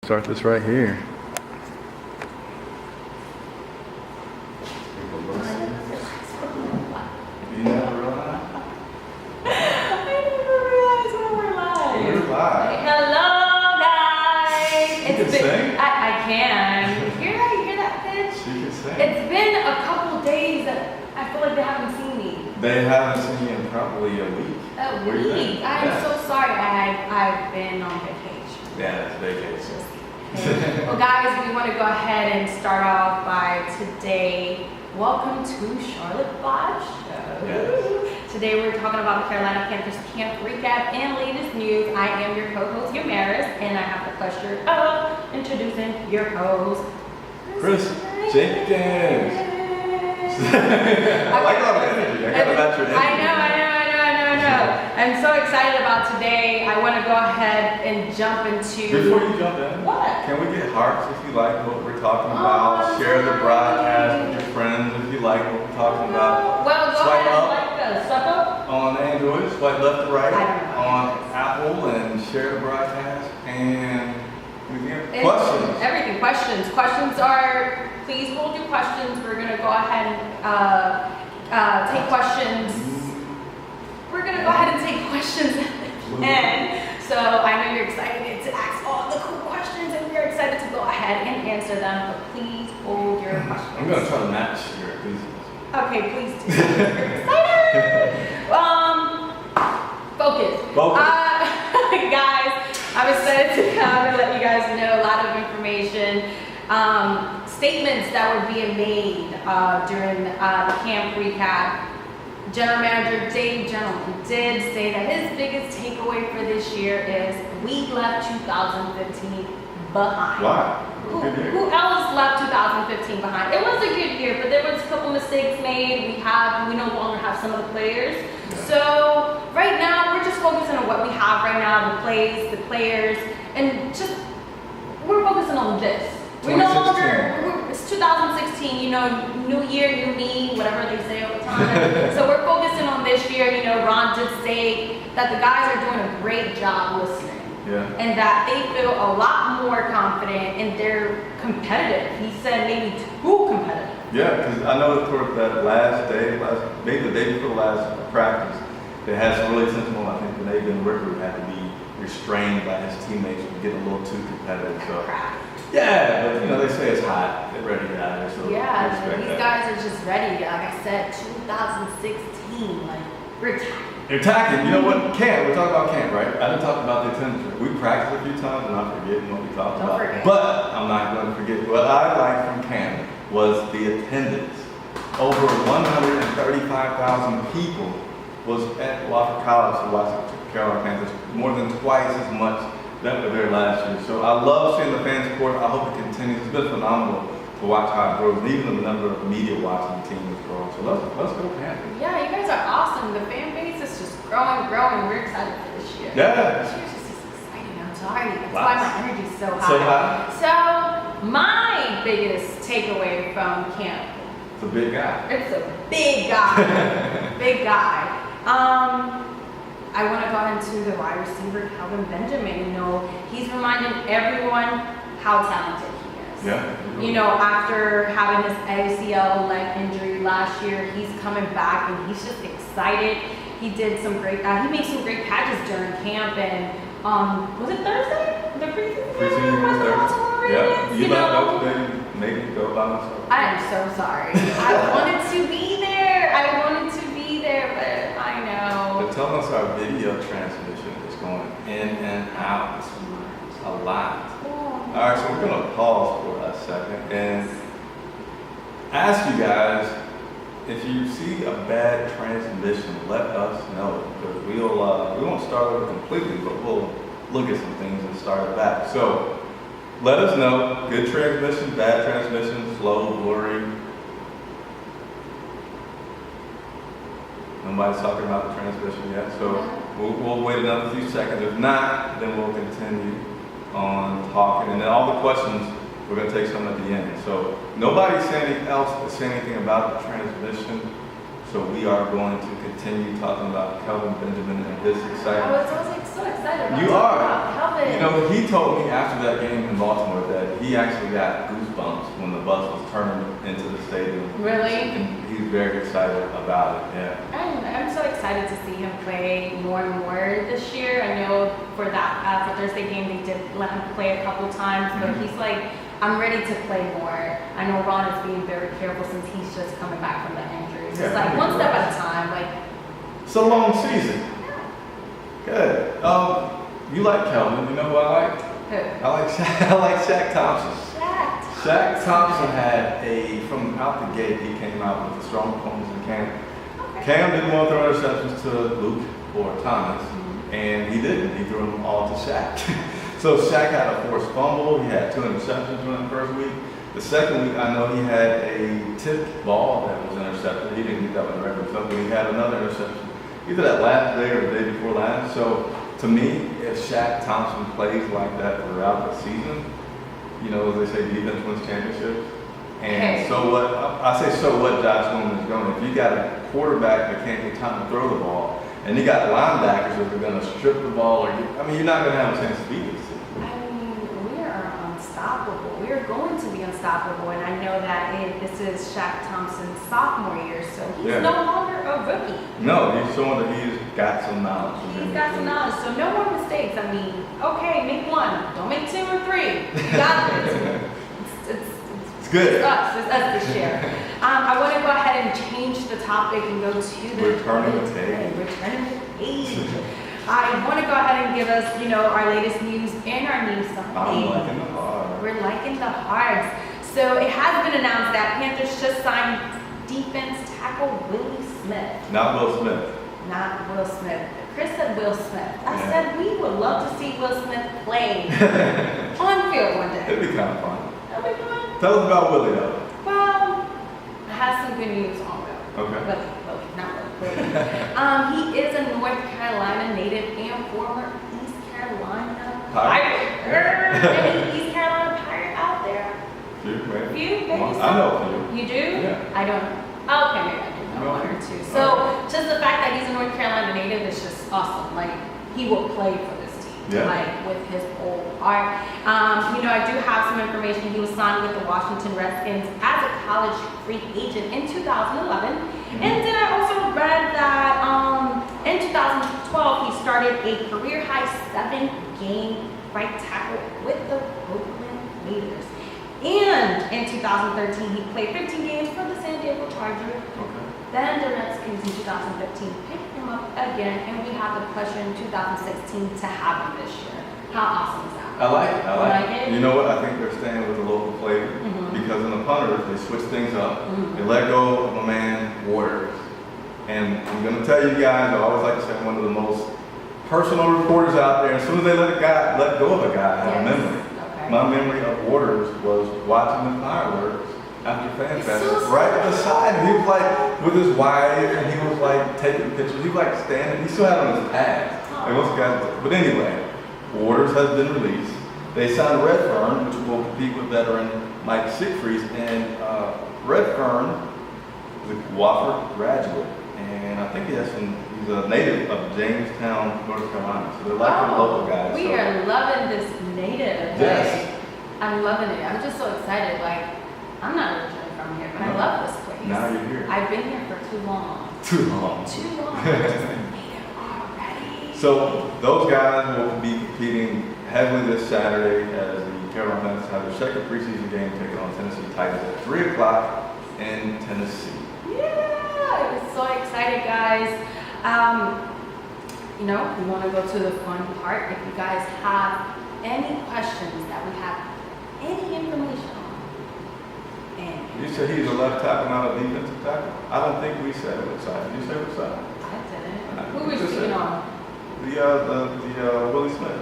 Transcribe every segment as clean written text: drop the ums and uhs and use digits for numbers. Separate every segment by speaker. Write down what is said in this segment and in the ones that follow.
Speaker 1: Start this right here. You never realized?
Speaker 2: I never realized when we're live.
Speaker 1: We're live.
Speaker 2: Hello, guys.
Speaker 1: You can sing?
Speaker 2: I can. You hear that pitch?
Speaker 1: She can sing.
Speaker 2: It's been a couple days that I feel like they haven't seen me.
Speaker 1: They haven't seen you in probably a week.
Speaker 2: A
Speaker 1: Where you
Speaker 2: week.
Speaker 1: been?
Speaker 2: I'm so sorry. I've been on vacation.
Speaker 1: Yeah, it's vacation.
Speaker 2: Well, guys, we want to go ahead and start off by today. Welcome to Charlotte Bosch Show.
Speaker 1: Yes.
Speaker 2: Today we're talking about the Carolina Panthers camp recap and latest news. I am your co-host, Yamaris, and I have the pleasure of introducing your host,
Speaker 1: Chris Jenkins. I like all the energy. I got about your energy.
Speaker 2: I know. I'm so excited about today. I want to go ahead and jump into...
Speaker 1: Before you jump in,
Speaker 2: What?
Speaker 1: Can we get hearts if you like what we're talking about? Share the broadcast with your friends if you like what we're talking about.
Speaker 2: Well, go
Speaker 1: Swipe
Speaker 2: ahead
Speaker 1: up.
Speaker 2: and like the swipe up.
Speaker 1: On Android, swipe left to right.
Speaker 2: I don't know.
Speaker 1: On Apple, and share the broadcast. And
Speaker 2: And
Speaker 1: questions.
Speaker 2: Everything. Questions are, please hold your questions. We're going to go ahead and take questions. We're going to go ahead and take questions at the end. So I know you're excited to ask all the cool questions, and we're excited to go ahead and answer them. But please hold your questions.
Speaker 1: I'm going to try to match your enthusiasm.
Speaker 2: Okay, please do. We're excited. Focus. Guys, I'm excited to come and let you guys know a lot of information. Statements that were being made during the camp recap. General Manager Dave Gentleman did say that his biggest takeaway for this year is we left 2015 behind.
Speaker 1: Why?
Speaker 2: Who else left 2015 behind? It was a good year, but there was a couple mistakes made. We no longer have some of the players.
Speaker 1: Yeah.
Speaker 2: So right now we're just focusing on what we have right now, the plays, the players, and just we're focusing on this. We're no longer, it's 2016, new year, new me, whatever they say all the time. So we're focusing on this year. Ron did say that the guys are doing a great job listening.
Speaker 1: Yeah.
Speaker 2: And that they feel a lot more confident and they're competitive. He said maybe too competitive.
Speaker 1: Yeah, because I know toward that last day, maybe the day before the last practice, they had some really sensible, I think, when Nathan Ricker had to be restrained by his teammates from getting a little too competitive. So. Yeah, but they say it's hot. They're ready to get out of here. So
Speaker 2: yeah, these guys are just ready. Like I said, 2016, like we're attacking.
Speaker 1: They're attacking. You know what? Camp. We're talking about camp, right? I didn't talk about the attendance. We practiced a few times, and I'm forgetting what we talked about.
Speaker 2: Forget.
Speaker 1: But I'm not going to forget. What I liked from camp was the attendance. Over 135,000 people was at Wofford College to watch the Carolina Panthers. More than twice as much that were there last year. So I love seeing the fan support. I hope it continues. It's been phenomenal to watch how it grows. Even the number of media watching the team is growing. So let's go Panthers.
Speaker 2: Yeah, you guys are awesome. The fan base is just growing. We're excited for this year.
Speaker 1: Yeah.
Speaker 2: This year's just exciting. I'm sorry. That's
Speaker 1: Lots.
Speaker 2: why my energy's so high.
Speaker 1: So high?
Speaker 2: So my biggest takeaway from camp.
Speaker 1: It's a big guy.
Speaker 2: It's a big guy. Big guy. I want to go into the wide receiver, Calvin Benjamin. He's reminding everyone how talented he is.
Speaker 1: Yeah.
Speaker 2: After having his ACL leg injury last year, he's coming back and he's just excited. He did some great, he made some great catches during camp and, was it Thursday? The
Speaker 1: Preseason was Thursday. Yeah. You let go today, maybe go by myself.
Speaker 2: I am so sorry. I wanted to be there. But I know.
Speaker 1: But tell us our video transmission is going in and out a lot. All right, so we're going to pause for a second and ask you guys, if you see a bad transmission, let us know. Because we won't start over completely, but we'll look at some things and start it back. So let us know, good transmission, bad transmission, slow, blurry. Nobody's talking about the transmission yet, so we'll wait another few seconds. If not, then we'll continue on talking. And then all the questions, we're going to take some at the end. So nobody's saying anything about the transmission. So we are going to continue talking about Calvin Benjamin and his excitement.
Speaker 2: I was so excited about
Speaker 1: You
Speaker 2: talking
Speaker 1: are.
Speaker 2: about Calvin love it.
Speaker 1: You know, he told me after that game in Baltimore that he actually got goosebumps when the bus was turning into the stadium.
Speaker 2: Really?
Speaker 1: And he's very excited about it, yeah.
Speaker 2: I'm so excited to see him play more and more this year. I know for that for Thursday game they did let him play a couple times, but he's like, I'm ready to play more. I know Ron is being very careful since he's just coming back from the injuries. It's like one step at a time. Like,
Speaker 1: it's a long season. Good. You like Kelvin? You know who I like?
Speaker 2: who?
Speaker 1: I like Shaq Thompson. Shaq Thompson had from out the gate, he came out with a strong performance in camp.
Speaker 2: Okay.
Speaker 1: Cam didn't want to throw interceptions to Luke or Thomas, and he didn't. He threw them all to Shaq. So Shaq had a forced fumble. He had 2 interceptions during the first week. The second week, I know he had a tipped ball that was intercepted. He didn't get that one right, but he had another interception, either that last day or the day before last. So to me, if Shaq Thompson plays like that throughout the season, you know, as they say, defense wins championships. And so what? I say so what? Josh Norman is going. If you got a quarterback that can't get time to throw the ball, and you got linebackers that are going to strip the ball, you're not going to have a chance to beat this team.
Speaker 2: I mean, we are unstoppable. We are going to be unstoppable, and I know that this is Shaq Thompson's sophomore year, so he's no longer a rookie.
Speaker 1: No, he's showing that he's got some knowledge.
Speaker 2: He's got some knowledge, so no more mistakes. I mean, okay, make 1, don't make 2 or 3. You got this.
Speaker 1: It's good.
Speaker 2: It's us this year. I want to go ahead and change the topic and go to the
Speaker 1: Returning the page.
Speaker 2: Returning the page. I want to go ahead and give us, our latest news and our news summary.
Speaker 1: I'm liking the hard.
Speaker 2: We're liking the hards. So it has been announced that Panthers just signed defense tackle Willie Smith.
Speaker 1: Not Will Smith.
Speaker 2: Not Will Smith. Chris said Will Smith. I said we would love to see Will Smith play on field one day.
Speaker 1: It'd be kind of fun.
Speaker 2: That'd be fun.
Speaker 1: Tell us about Willie though.
Speaker 2: Well, I have some good news on Will.
Speaker 1: Okay.
Speaker 2: Willie, not Willie. He is a North Carolina native and former East Carolina Pirate. Any East Carolina Pirate out there?
Speaker 1: Few, right?
Speaker 2: Few, maybe some?
Speaker 1: I know a few.
Speaker 2: You do?
Speaker 1: Yeah.
Speaker 2: I don't know. Okay, maybe I do know 1 or 2. So just the fact that he's a North Carolina native is just awesome. Like, he will play for this team.
Speaker 1: Yeah.
Speaker 2: Like, with his whole heart. I do have some information. He was signed with the Washington Redskins as a college free agent in 2011. And then I also read that in 2012, he started a career-high 7-game right tackle with the Oakland Raiders. And in 2013, he played 15 games for the San Diego Chargers.
Speaker 1: Okay.
Speaker 2: Then the Redskins in 2015 picked him up again, and we have the pleasure in 2016 to have him this year. How awesome is that?
Speaker 1: I like it. I like
Speaker 2: it.
Speaker 1: it. You know what? I think they're staying with the local flavor because in the punters, they switch things up. They let go of my man, Waters. And I'm going to tell you guys, I always like to say I'm one of the most personal reporters out there. As soon as they let go of a guy, I have a memory.
Speaker 2: Okay.
Speaker 1: My memory of Waters was watching the fireworks after Fan Fest,
Speaker 2: so
Speaker 1: right at the side. And he was like with his wife, and he was like taking pictures. He was like standing. He still had on his pads. Like, once the guys, but anyway, Waters has been released. They signed Redfern, which will compete with veteran Mike Siegfried, and Redfern is a Wofford graduate, and I think he's a native of Jamestown, North Carolina. So they're like the local guys.
Speaker 2: We are loving this native.
Speaker 1: Yes.
Speaker 2: I'm loving it. I'm just so excited. Like, I'm not originally from here, but I love this place.
Speaker 1: Now you're here.
Speaker 2: I've been here for too long.
Speaker 1: Too long.
Speaker 2: Too long. I'm just a native already.
Speaker 1: So those guys will be competing heavily this Saturday as the Carolina Panthers have their second preseason game taking on Tennessee Titans at 3 o'clock in Tennessee.
Speaker 2: Yeah, I'm so excited, guys. We want to go to the fun part. If you guys have any questions that we have any information on, and
Speaker 1: You said he's a left tackle, not a defensive tackle. I don't think we said which side. Did you say which side?
Speaker 2: I didn't. Who
Speaker 1: We
Speaker 2: was
Speaker 1: just
Speaker 2: speaking
Speaker 1: said-
Speaker 2: on?
Speaker 1: The Willie Smith.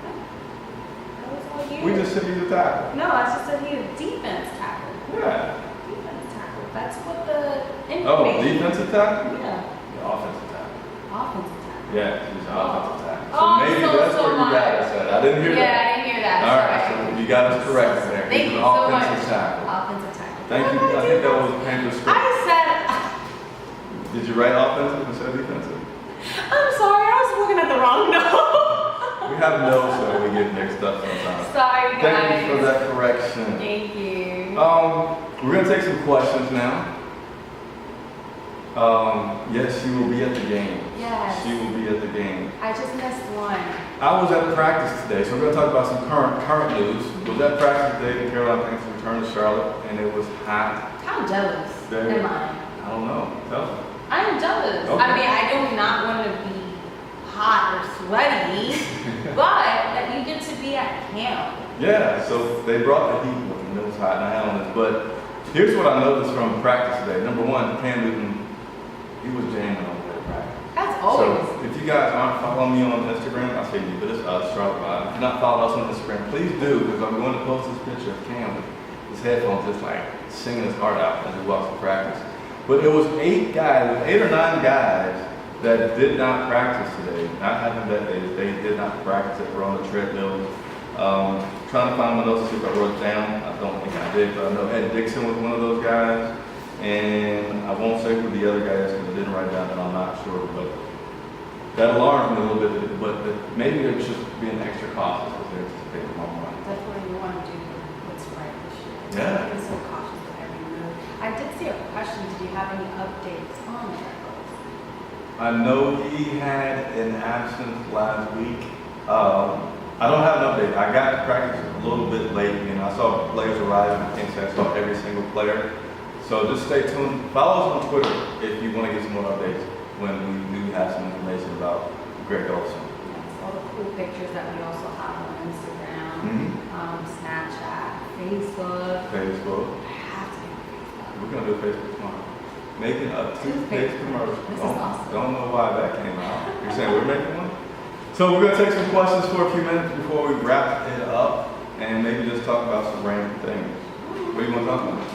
Speaker 2: That was all you.
Speaker 1: We just said he's a tackle.
Speaker 2: No, I just said he was defense tackle.
Speaker 1: Yeah.
Speaker 2: Defense tackle. That's what the
Speaker 1: Oh,
Speaker 2: information.
Speaker 1: defensive tackle?
Speaker 2: Yeah.
Speaker 1: The offensive tackle.
Speaker 2: Offensive tackle.
Speaker 1: Yeah, he's an offensive tackle. So
Speaker 2: Oh,
Speaker 1: maybe
Speaker 2: so
Speaker 1: that's where you got
Speaker 2: much.
Speaker 1: us at. I didn't hear
Speaker 2: Yeah,
Speaker 1: that.
Speaker 2: I didn't hear that.
Speaker 1: All right,
Speaker 2: Sorry.
Speaker 1: so you got us corrected there.
Speaker 2: Thank
Speaker 1: He's
Speaker 2: you
Speaker 1: an
Speaker 2: so much.
Speaker 1: offensive tackle.
Speaker 2: Offensive tackle.
Speaker 1: Thank you. I think that was Panthers script.
Speaker 2: I said,
Speaker 1: Did you write offensive instead of defensive?
Speaker 2: I'm sorry, I was looking at the wrong note.
Speaker 1: We have no, so we get mixed up sometimes.
Speaker 2: Sorry, guys.
Speaker 1: Thank you for that correction.
Speaker 2: Thank you.
Speaker 1: We're gonna take some questions now. Yes, she will be at the game.
Speaker 2: Yes.
Speaker 1: She will be at the game.
Speaker 2: I just missed one.
Speaker 1: I was at practice today, so we're gonna talk about some current news. Was at practice today, the Carolina Panthers returned to Charlotte, and it was hot.
Speaker 2: How jealous am I?
Speaker 1: I don't know. Tell me.
Speaker 2: I'm jealous.
Speaker 1: Okay.
Speaker 2: I mean, I do not want to be hot or sweaty, but that you get to be at camp.
Speaker 1: Yeah, so they brought the heat with them. It was hot, and I had on this. But here's what I noticed from practice today. Number one, Cam Newton, he was jamming on the practice.
Speaker 2: That's always.
Speaker 1: So if you guys aren't following me on Instagram, I say you, but it's us, Charlotte Vibe. If you're not following us on Instagram, please do, because I'm going to post this picture of Cam with his headphones just like singing his heart out as he walks to practice. But it was 8 or 9 guys that did not practice today. Not having that they did not practice. They were on the treadmill. Trying to find my notes to see if I wrote it down. I don't think I did, but I know Ed Dixon was one of those guys. And I won't say who the other guy is because I didn't write it down and I'm not sure. But that alarms me a little bit. But maybe there should be an extra cost because they're anticipating more money.
Speaker 2: That's what you want to do with Sprite this year.
Speaker 1: Yeah.
Speaker 2: I'm so cautious with every move. I did see a question. Did you have any updates on that?
Speaker 1: I know he had an absence last week. I don't have an update. I got to practice a little bit late. You know, I saw players arrive, and I can't say I saw every single player. So just stay tuned. Follow us on Twitter if you want to get some more updates when we do have some information about Greg Olson.
Speaker 2: Yes, all the cool pictures that we also have on Instagram, Snapchat, Facebook.
Speaker 1: Facebook.
Speaker 2: I have to do Facebook.
Speaker 1: We're going to do Facebook tomorrow. Making a toothpaste commercial.
Speaker 2: This is awesome.
Speaker 1: Don't know why that came out. You're saying we're making one? So we're going to take some questions for a few minutes before we wrap it up and maybe just talk about some random things. What do you want to talk about?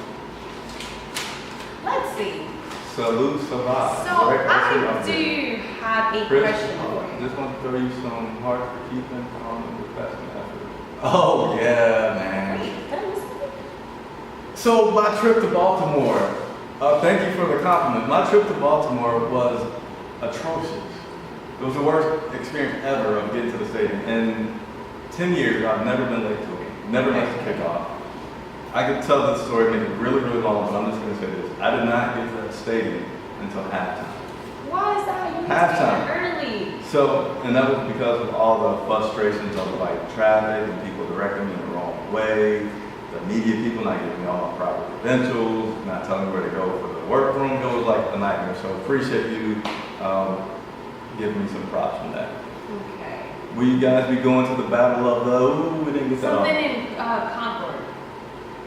Speaker 2: Let's see.
Speaker 1: Salute Savage.
Speaker 2: So I do have a
Speaker 1: Chris,
Speaker 2: question for you.
Speaker 1: just want to throw you some heart for keeping on with best effort. Oh yeah, man.
Speaker 2: Wait, did I miss something?
Speaker 1: So my trip to Baltimore, thank you for the compliment. My trip to Baltimore was atrocious. It was the worst experience ever of getting to the stadium. In 10 years, I've never been late to a game. Never missed a kickoff. I could tell this story, make it really, really long, but I'm just going to say this. I did not get to that stadium until halftime.
Speaker 2: Why is that? You
Speaker 1: Halftime.
Speaker 2: early.
Speaker 1: So, and that was because of all the frustrations of like traffic and people directing me in the wrong way, the media people not giving me all my proper credentials, not telling me where to go for the workroom. It was like a nightmare. So appreciate you giving me some props from that.
Speaker 2: Okay.
Speaker 1: Will you guys be going to the Battle of the, we didn't get that
Speaker 2: Something
Speaker 1: on.
Speaker 2: in Concord.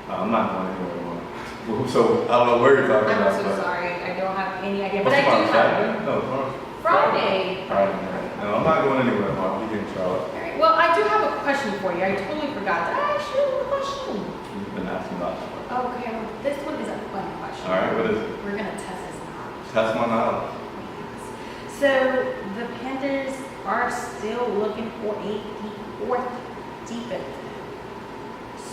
Speaker 1: I'm not going anywhere. So I don't know where you're talking about.
Speaker 2: I'm so
Speaker 1: but-
Speaker 2: sorry. I don't have any idea.
Speaker 1: What's
Speaker 2: But I
Speaker 1: tomorrow,
Speaker 2: do
Speaker 1: Saturday?
Speaker 2: have
Speaker 1: No, tomorrow's
Speaker 2: Friday.
Speaker 1: Friday. No, I'm not going anywhere tomorrow. I'll be here in Charlotte.
Speaker 2: All right. Well, I do have a question for you. I totally forgot to ask you a question.
Speaker 1: You've been asking about this.
Speaker 2: Okay, well, this one is a fun question.
Speaker 1: All right, what is it?
Speaker 2: We're gonna test this out.
Speaker 1: Test my knowledge.
Speaker 2: So the Panthers are still looking for a fourth defense.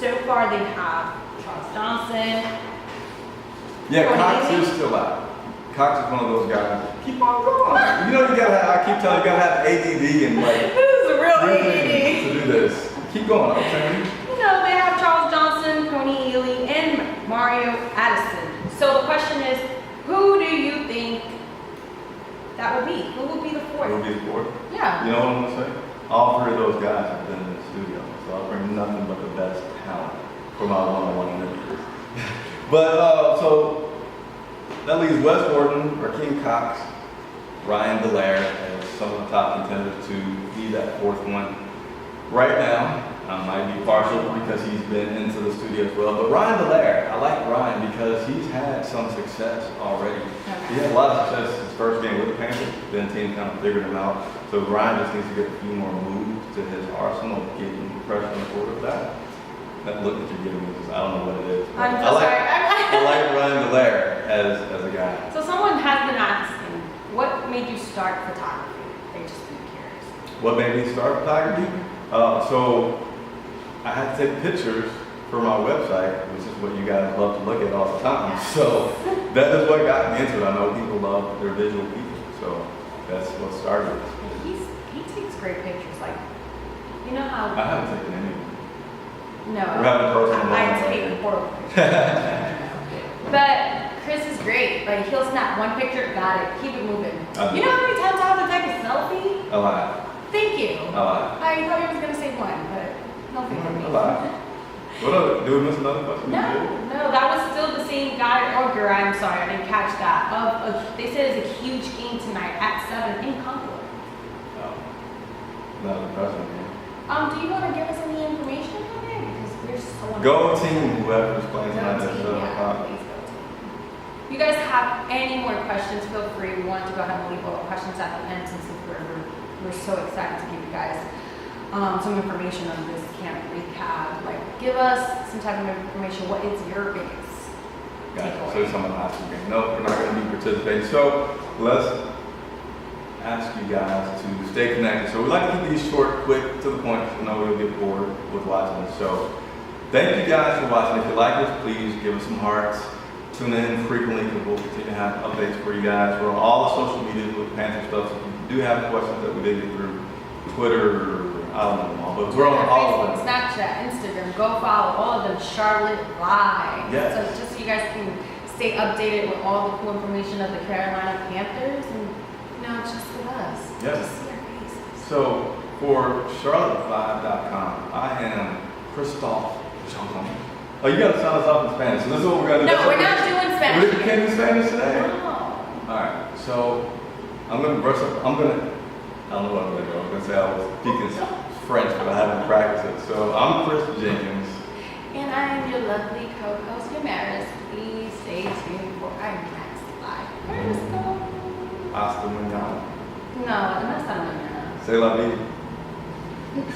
Speaker 2: So far, they have Charles Johnson.
Speaker 1: Yeah,
Speaker 2: Cody
Speaker 1: Cox
Speaker 2: Haley?
Speaker 1: is still out. Cox is one of those guys. Keep on going. You know, you gotta have, I keep telling you, you gotta have ADD and like,
Speaker 2: This is a real
Speaker 1: reasoning
Speaker 2: ADD.
Speaker 1: to do this. Keep going, I'm telling you.
Speaker 2: You know, they have Charles Johnson, Coney Ely, and Mario Addison. So the question is, who do you think that would be? Who would be the
Speaker 1: It
Speaker 2: fourth?
Speaker 1: will be the fourth.
Speaker 2: Yeah.
Speaker 1: You know what I'm gonna say? All 3 of those guys have been in the studio, so I'll bring nothing but the best talent for my one-on-one interviews. But, so, that leaves Wes Gordon, Raheem Cox, Ryan Delaire as some of the top contenders to be that fourth one. Right now, I might be partial because he's been into the studio as well, but Ryan Delaire, I like Ryan because he's had some success already. He had a lot of success his first game with the Panthers, then team kind of figured him out. So Ryan just needs to get a few more moves to his arsenal, getting pressure on the quarterback. That look that you're giving me, I don't know what it is.
Speaker 2: I'm
Speaker 1: I
Speaker 2: so
Speaker 1: like,
Speaker 2: sorry.
Speaker 1: I like Ryan Delaire as a guy.
Speaker 2: So someone has been asking, what made you start photography? They just be curious.
Speaker 1: What made me start photography? So I had to take pictures for my website, which is what you guys love to look at all the time. So that is what got me into it. I know people love their visual people, so that's what started it.
Speaker 2: He takes great pictures. Like You know how?
Speaker 1: I haven't taken any.
Speaker 2: No.
Speaker 1: We're having personal
Speaker 2: I
Speaker 1: moments.
Speaker 2: take horrible pictures. But Chris is great. Like he'll snap one picture, got it. Keep it moving. You know how many times I have to take a selfie?
Speaker 1: A lot.
Speaker 2: Thank you.
Speaker 1: A lot.
Speaker 2: I thought he was gonna say one, but no thank you.
Speaker 1: A lot. What other? Do we miss another question?
Speaker 2: No, that was still the same guy or girl. I'm sorry, I didn't catch that. They said it's a huge game tonight at 7 in Concord.
Speaker 1: Oh. Another question, man.
Speaker 2: Do you want to give us any information on it? Because we're so
Speaker 1: Go team, whoever's playing tonight at 7 o'clock.
Speaker 2: Please go team. If you guys have any more questions, feel free. We want to go ahead and leave all the questions at the end since we're so excited to give you guys some information on this camp recap. Like, give us some type of information. What is your biggest
Speaker 1: Gotcha.
Speaker 2: takeaway?
Speaker 1: So someone asked again. No, we're not going to be participating. So let's ask you guys to stay connected. So we like to keep these short, quick, to the point. I know we'll get bored with watching this. So thank you guys for watching. If you like this, please give us some hearts. Tune in frequently because we'll continue to have updates for you guys. We're on all the social media with Panther stuff. So if you do have questions that we did get through, Twitter, I don't know, but we're on all of them.
Speaker 2: Snapchat, Instagram, go follow all of them. Charlotte Live.
Speaker 1: Yes.
Speaker 2: So just so you guys can stay updated with all the cool information of the Carolina Panthers and just with us.
Speaker 1: Yes.
Speaker 2: Just see our faces.
Speaker 1: So for charlotte5.com, I am Christoph Jean. Oh, you got to sound us off in Spanish. So this is what we're going to do.
Speaker 2: No, we're not doing Spanish.
Speaker 1: We can't do Spanish today.
Speaker 2: No.
Speaker 1: All right. So I'm going to brush up. I don't know what I'm going to do. I'm going to say I was speaking French, but I haven't practiced it. So I'm Chris Jenkins.
Speaker 2: And I am your lovely co-host, Damaris. Please stay tuned for our next live. Where's the...
Speaker 1: Hasta mañana.
Speaker 2: No, that's not mañana.
Speaker 1: C'est la vie.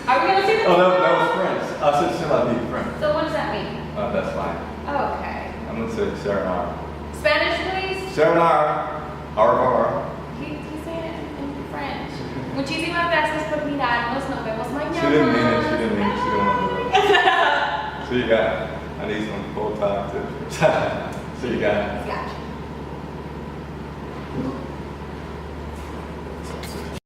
Speaker 2: Are we going to see the...
Speaker 1: Oh, that was French. I said c'est la vie, French.
Speaker 2: So what does that mean?
Speaker 1: That's fine.
Speaker 2: Okay.
Speaker 1: I'm going to say serenade.
Speaker 2: Spanish, please?
Speaker 1: Serenade. Au revoir.
Speaker 2: He's saying it in French. Muchísimas gracias por mirarnos. Nos vemos mañana.
Speaker 1: She didn't mean it. She didn't mean it. She didn't want to do it. See you guys. I need some full-time tips. See you guys.
Speaker 2: Gotcha.